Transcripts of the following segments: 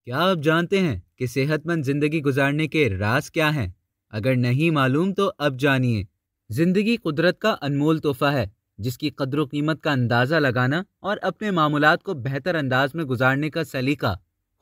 क्या आप जानते हैं कि सेहतमंद जिंदगी गुजारने के राज क्या हैं? अगर नहीं मालूम तो अब जानिए। जिंदगी कुदरत का अनमोल तोहफा है, जिसकी कद्र कीमत का अंदाजा लगाना और अपने मामूलात को बेहतर अंदाज में गुजारने का सलीका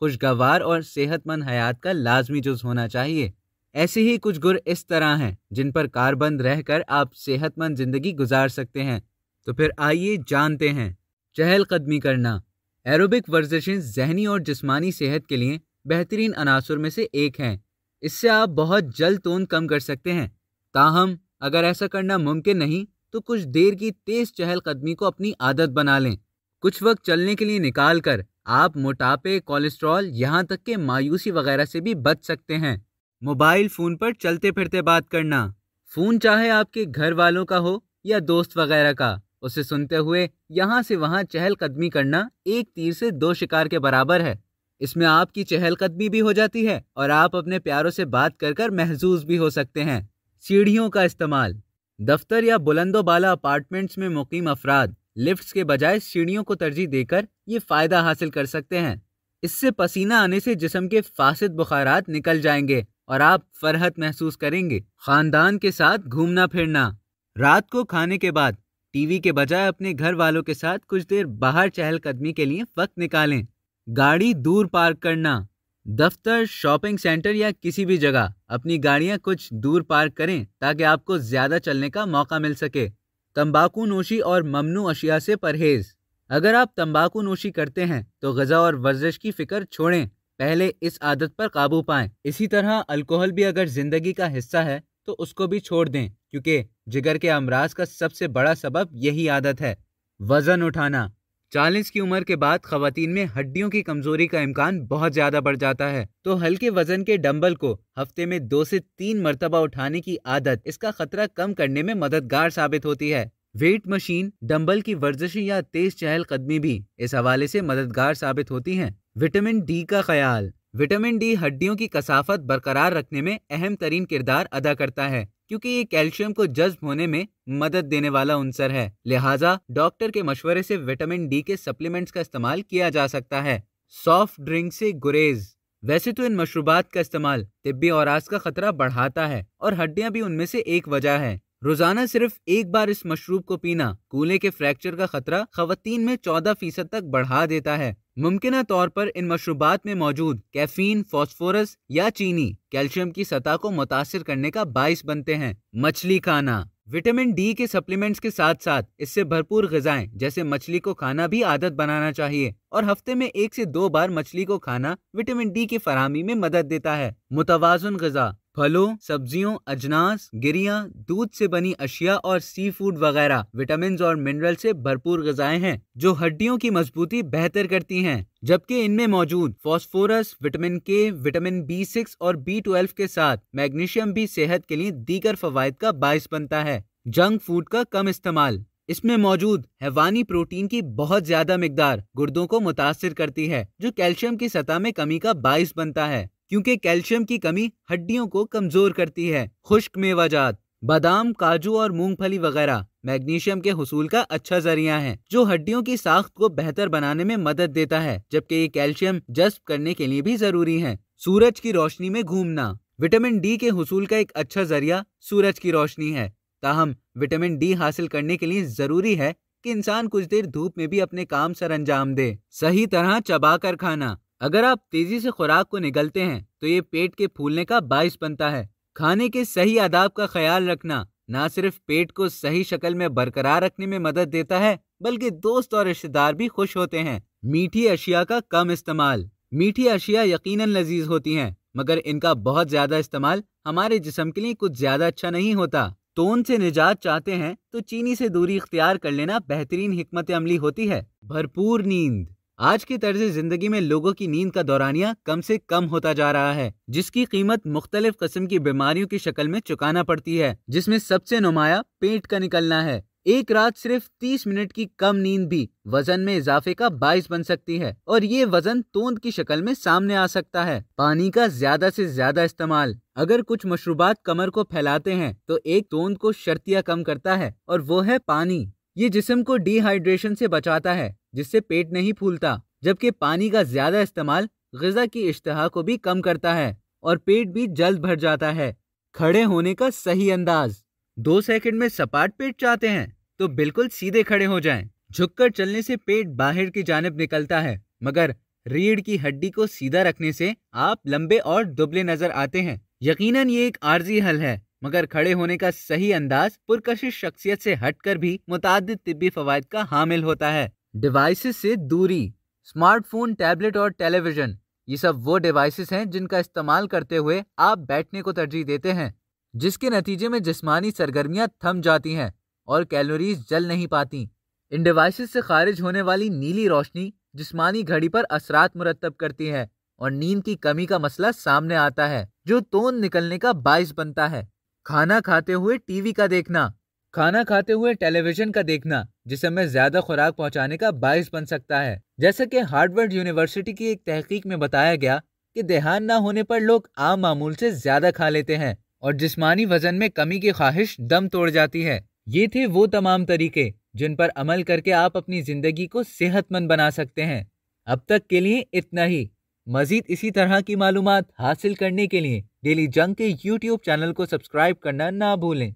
खुशगवार और सेहतमंद हयात का लाजमी जुज होना चाहिए। ऐसे ही कुछ गुर इस तरह हैं जिन पर कारबंद रहकर आप सेहतमंद जिंदगी गुजार सकते हैं। तो फिर आइए जानते हैं। चहलकदमी करना। एरोबिक वर्जिशें जहनी और जिस्मानी सेहत के लिए बेहतरीन अनासुर में से एक हैं। इससे आप बहुत जल्द तोन कम कर सकते हैं। ताहम अगर ऐसा करना मुमकिन नहीं तो कुछ देर की तेज चहलकदमी को अपनी आदत बना लें। कुछ वक्त चलने के लिए निकाल कर आप मोटापे, कोलेस्ट्रॉल, यहाँ तक कि मायूसी वगैरह से भी बच सकते हैं। मोबाइल फ़ोन पर चलते फिरते बात करना। फ़ोन चाहे आपके घर वालों का हो या दोस्त वगैरह का, उसे सुनते हुए यहाँ से वहाँ चहलकदमी करना एक तीर से दो शिकार के बराबर है। इसमें आपकी चहलकदमी भी हो जाती है और आप अपने प्यारों से बात कर कर महजूज भी हो सकते हैं। सीढ़ियों का इस्तेमाल। दफ्तर या बुलंदोबाला अपार्टमेंट्स में मुकीम अफराद लिफ्ट्स के बजाय सीढ़ियों को तरजीह देकर ये फ़ायदा हासिल कर सकते हैं। इससे पसीना आने से जिस्म के फासिद बुखारात निकल जाएंगे और आप फरहत महसूस करेंगे। ख़ानदान के साथ घूमना फिरना। रात को खाने के बाद टीवी के बजाय अपने घर वालों के साथ कुछ देर बाहर चहलकदमी के लिए वक्त निकालें। गाड़ी दूर पार्क करना। दफ्तर, शॉपिंग सेंटर या किसी भी जगह अपनी गाड़ियां कुछ दूर पार्क करें ताकि आपको ज्यादा चलने का मौका मिल सके। तंबाकू नोशी और ममनू अशिया से परहेज। अगर आप तंबाकू नोशी करते हैं तो ग़िज़ा और वर्जिश की फिक्र छोड़ें, पहले इस आदत पर काबू पाएं। इसी तरह अल्कोहल भी अगर जिंदगी का हिस्सा है तो उसको भी छोड़ दें, क्योंकि जिगर के अमराज का सबसे बड़ा सबब यही आदत है। वजन उठाना। 40 की उम्र के बाद खवातीन में हड्डियों की कमजोरी का इम्कान बहुत ज्यादा बढ़ जाता है, तो हल्के वजन के डंबल को हफ्ते में 2 से 3 मरतबा उठाने की आदत इसका खतरा कम करने में मददगार साबित होती है। वेट मशीन, डंबल की वर्जिश या तेज चहलकदमी भी इस हवाले से मददगार साबित होती हैं। विटामिन डी का ख्याल। विटामिन डी हड्डियों की कसाफत बरकरार रखने में अहम तरीन किरदार अदा करता है, क्योंकि ये कैल्शियम को जज्ब होने में मदद देने वाला उनसर है। लिहाजा डॉक्टर के मशवरे से विटामिन डी के सप्लीमेंट्स का इस्तेमाल किया जा सकता है। सॉफ्ट ड्रिंक से गुरेज। वैसे तो इन मशरूबात का इस्तेमाल तिब्बी औरास का खतरा बढ़ाता है और हड्डियां भी उनमें से एक वजह है। रोजाना सिर्फ एक बार इस मशरूब को पीना कूल्हे के फ्रैक्चर का खतरा खवातीन में 14% तक बढ़ा देता है। मुमकिना तौर पर इन मशरूबात में मौजूद कैफीन, फास्फोरस या चीनी कैल्शियम की सतह को मुतासिर करने का बाइस बनते हैं। मछली खाना। विटामिन डी के सप्लीमेंट्स के साथ साथ इससे भरपूर ग़िज़ाएं जैसे मछली को खाना भी आदत बनाना चाहिए, और हफ्ते में 1 से 2 बार मछली को खाना विटामिन डी की फराहमी में मदद देता है। मुतवाज़ुन ग़िज़ा। फलों, सब्जियों, अजनास, गिरियां, दूध से बनी अशिया और सी फूड वगैरह विटामिन और मिनरल से भरपूर ग़िज़ाएं हैं जो हड्डियों की मजबूती बेहतर करती हैं, जबकि इनमें मौजूद फास्फोरस, विटामिन के, विटामिन B6 और B12 के साथ मैग्नीशियम भी सेहत के लिए दीगर फवायद का बाइस बनता है। जंक फूड का कम इस्तेमाल। इसमें मौजूद हैवानी प्रोटीन की बहुत ज्यादा मिकदार गुर्दों को मुतासिर करती है, जो कैल्शियम की सतह में कमी का बाइस बनता है, क्योंकि कैल्शियम की कमी हड्डियों को कमजोर करती है। खुश्क मेवाजात। बादाम, काजू और मूंगफली वगैरह मैग्नीशियम के हुसूल का अच्छा जरिया है, जो हड्डियों की साख्त को बेहतर बनाने में मदद देता है, जबकि ये कैल्शियम जज्ब करने के लिए भी जरूरी है। सूरज की रोशनी में घूमना। विटामिन डी के हुसूल का एक अच्छा जरिया सूरज की रोशनी है। ताहम विटामिन डी हासिल करने के लिए जरूरी है कि इंसान कुछ देर धूप में भी अपने काम सर अंजाम दे। सही तरह चबा कर खाना। अगर आप तेजी से खुराक को निगलते हैं तो ये पेट के फूलने का बाइस बनता है। खाने के सही आदाब का ख्याल रखना न सिर्फ पेट को सही शक्ल में बरकरार रखने में मदद देता है, बल्कि दोस्त और रिश्तेदार भी खुश होते हैं। मीठी अशिया का कम इस्तेमाल। मीठी अशिया यकीनन लजीज होती हैं, मगर इनका बहुत ज्यादा इस्तेमाल हमारे जिस्म के लिए कुछ ज्यादा अच्छा नहीं होता। तोन से निजात चाहते हैं तो चीनी से दूरी इख्तियार कर लेना बेहतरीन हिकमत अमली होती है। भरपूर नींद। आज की तर्ज जिंदगी में लोगों की नींद का दौरानिया कम से कम होता जा रहा है, जिसकी कीमत मुख्तलिफ किस्म की बीमारियों की शक्ल में चुकाना पड़ती है, जिसमें सबसे नुमाया पेट का निकलना है। एक रात सिर्फ 30 मिनट की कम नींद भी वजन में इजाफे का बाइस बन सकती है, और ये वजन तोंद की शक्ल में सामने आ सकता है। पानी का ज्यादा से ज्यादा इस्तेमाल। अगर कुछ मशरूबात कमर को फैलाते हैं तो एक तोंद को शर्तिया कम करता है, और वो है पानी। ये जिस्म को डिहाइड्रेशन से बचाता है, जिससे पेट नहीं फूलता, जबकि पानी का ज्यादा इस्तेमाल ग़िज़ा की इश्तहा को भी कम करता है और पेट भी जल्द भर जाता है। खड़े होने का सही अंदाज। 2 सेकंड में सपाट पेट चाहते हैं तो बिल्कुल सीधे खड़े हो जाएं। झुककर चलने से पेट बाहर की जानिब निकलता है, मगर रीढ़ की हड्डी को सीधा रखने से आप लंबे और दुबले नजर आते हैं। यकीनन ये एक आर्जी हल है, मगर खड़े होने का सही अंदाज पुरकशिश शख्सियत से हटकर भी मुताद्दिद तिब्बी फवाइद का हामिल होता है। डिवाइसेस से दूरी। स्मार्टफोन, टैबलेट और टेलीविजन, ये सब वो डिवाइसेस हैं जिनका इस्तेमाल करते हुए आप बैठने को तरजीह देते हैं, जिसके नतीजे में जिस्मानी सरगर्मियां थम जाती हैं और कैलोरीज जल नहीं पाती। इन डिवाइसेस से खारिज होने वाली नीली रोशनी जिस्मानी घड़ी पर असरात मुरतब करती है और नींद की कमी का मसला सामने आता है, जो तोंद निकलने का बाइस बनता है। खाना खाते हुए टीवी का देखना। खाना खाते हुए टेलीविजन का देखना जिस्म में ज्यादा खुराक पहुंचाने का बाइस बन सकता है। जैसा कि हार्वर्ड यूनिवर्सिटी की एक तहकीक में बताया गया कि ध्यान न होने पर लोग आम मामूल से ज्यादा खा लेते हैं और जिस्मानी वजन में कमी की ख्वाहिश दम तोड़ जाती है। ये थे वो तमाम तरीके जिन पर अमल करके आप अपनी जिंदगी को सेहतमंद बना सकते हैं। अब तक के लिए इतना ही। मजीद इसी तरह की मालूमात हासिल करने के लिए डेली जंग के YouTube चैनल को सब्सक्राइब करना ना भूलें।